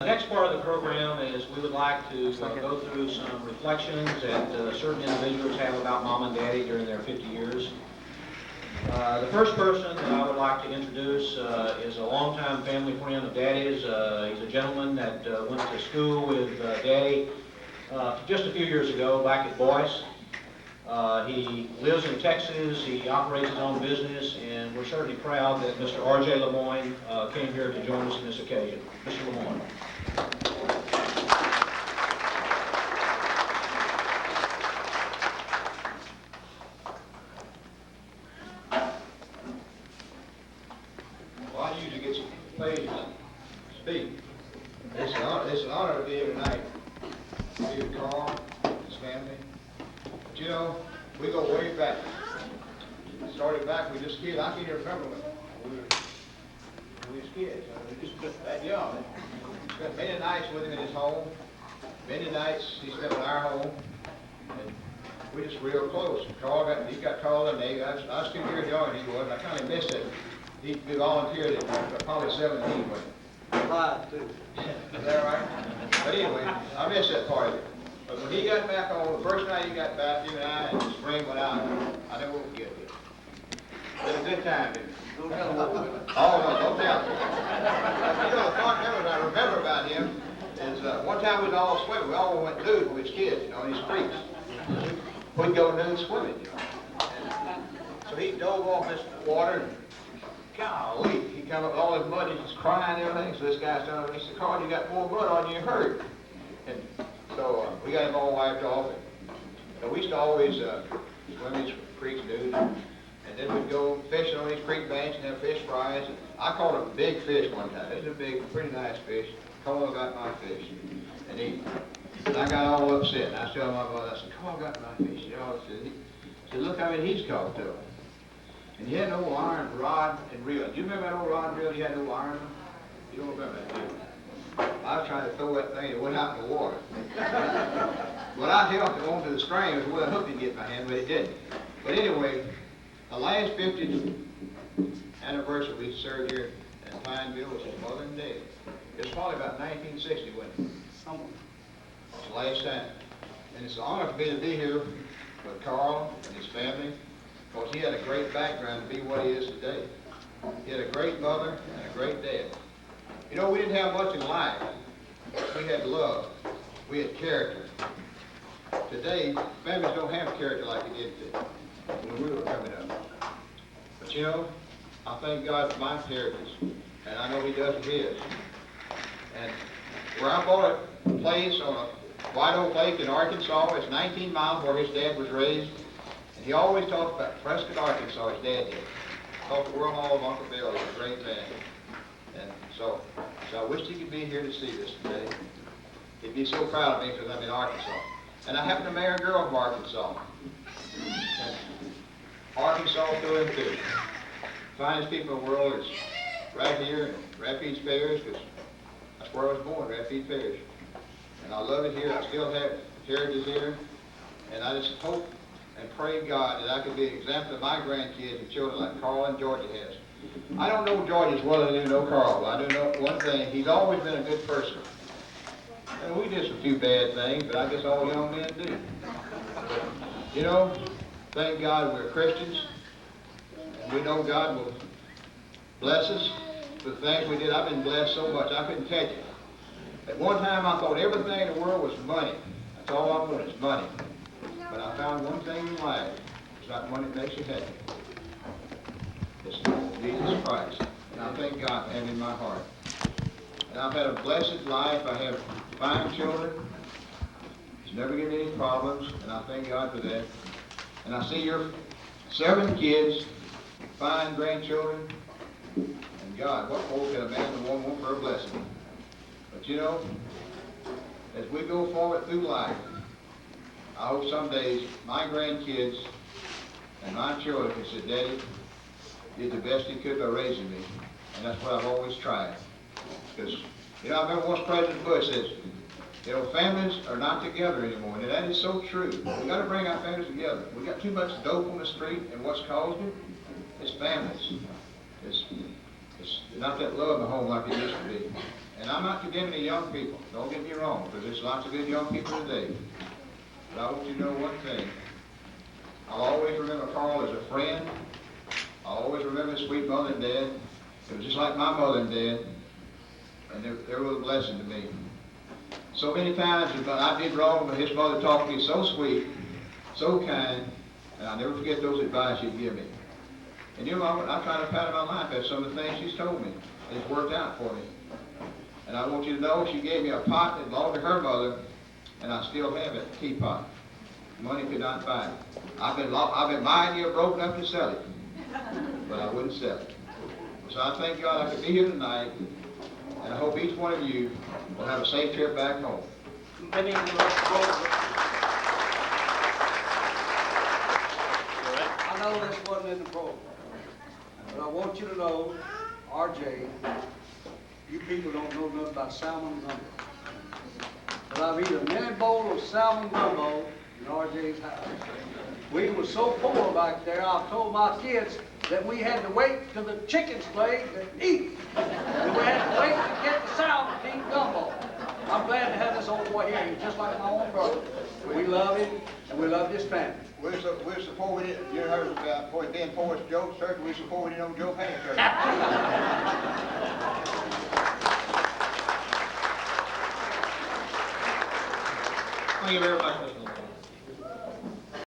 The next part of the program is we would like to go through some reflections that certain individuals have about Mom and Daddy during their 50 years. The first person that I would like to introduce is a longtime family friend of Daddy's. He's a gentleman that went to school with Daddy just a few years ago back at Boyce. He lives in Texas, he operates his own business, and we're certainly proud that Mr. R.J. Lemoine came here to join us on this occasion. Mr. Lemoine. Well, I usually get some praise to speak. It's an honor to be here tonight. To be with Carl, his family. But you know, we go way back. Started back, we just kids. I can't even remember when we was kids. We just that young. Spent many nights with him in his home. Many nights he spent in our home. And we just real close. He got called in the I was 2 years younger than he was. I kind of missed it. He volunteered at probably 17 with him. Live too. Is that right? But anyway, I missed that part of it. But when he got back on, the first night he got back, you and I, and the spring went out, I never will forget it. It was a good time, didn't it? Don't tell him what we were. Oh, no, don't tell. You know, the fun memories I remember about him is one time we was all swimming. We all went nude when we was kids, you know, in these creeks. We'd go nude swimming, you know. And so he dove off this water, and golly, he come up with all his mud, he was crying and everything. So this guy's telling him, he said, Carl, you got more blood on you, you're hurt. And so we got him all wiped off. And we used to always swim these creeks nude. And then we'd go fishing on these creek banks and have fish fries. And I caught a big fish one time. It was a big, pretty nice fish. Carl got my fish. And I got all upset. And I was telling my brother, I said, Carl got my fish. You know, he said, look how many he's caught though. And he had an old iron rod and reel. Do you remember that old rod and reel? He had no iron. You don't remember that, do you? I was trying to throw that thing, it went out in the water. But I held it onto the string. It was where I hooked it to get my hand, but it didn't. But anyway, the last 50th anniversary we served here in Pineville was his mother and dad. It was probably about 1960 when it was the last time. And it's an honor for me to be here with Carl and his family, because he had a great background to be what he is today. He had a great mother and a great dad. You know, we didn't have much in life. We had love. We had character. Today, families don't have character like they did when we were coming up. But you know, I thank God for my heritage, and I know he does his. And where I bought a place on a White Oak Lake in Arkansas, it's 19 miles where his dad was raised. And he always talked about Prescott, Arkansas, his dad did. Talked the World Hall of Uncle Bill, he was a great man. And so I wish he could be here to see this today. He'd be so proud of me because I'm in Arkansas. And I happen to marry a girl from Arkansas. And Arkansas through and through. Finest people in the world is right here in Rapides Parish, because that's where I was born, Rapides Parish. And I love it here. I still have heritage here. And I just hope and pray God that I could be an example of my grandkids and children like Carl and Georgia has. I don't know George as well as I do know Carl, but I do know one thing, he's always been a good person. And we did some few bad things, but I guess all young men do. But, you know, thank God we're Christians, and we know God will bless us for the things we did. I've been blessed so much, I couldn't tell you. At one time I thought everything in the world was money. That's all I wanted is money. But I found one thing in life, it's not money that makes you happy. It's Jesus Christ. And I thank God for having him in my heart. And I've had a blessed life. I have 5 children. He's never given me any problems, and I thank God for that. And I see your 7 kids, 5 grandchildren. And God, what more can a man and a woman want for a blessing? But you know, as we go forward through life, I hope some days my grandkids and my children can say, Daddy did the best he could by raising me. And that's what I've always tried. Because, you know, I remember once President Bush says, you know, families are not together anymore. And that is so true. We've got to bring our families together. We've got too much dope on the street, and what's caused it? It's families. It's not that love in the home like it used to be. And I'm not condemning the young people, don't get me wrong, because there's lots of good young people today. But I want you to know one thing. I'll always remember Carl as a friend. I'll always remember his sweet mother and dad. It was just like my mother and dad, and they were a blessing to me. So many times I did wrong, but his mother talked to me so sweet, so kind, and I'll never forget those advice she'd give me. And you know, I'm trying to pattern my life at some of the things she's told me, and it's worked out for me. And I want you to know she gave me a pot that belonged to her mother, and I still have it, teapot. Money could not buy it. I've been buying you broke enough to sell it, but I wouldn't sell it. So I thank God I could be here tonight, and I hope each one of you will have a safe trip back home. I know this wasn't in the program, but I want you to know, RJ, you people don't know nothing about salmon gumbo. But I've eaten a mini bowl of salmon gumbo in RJ's house. We were so poor back there, I've told my kids that we had to wait till the chickens played to eat. And we had to wait to get the salmon to eat gumbo. I'm glad to have this old boy here. He's just like my own brother. We love him, and we love his family. We're so poor we didn't, you heard about poor being poor as Joe Church, we're so poor we didn't know Joe Payne Church. Thank you very much.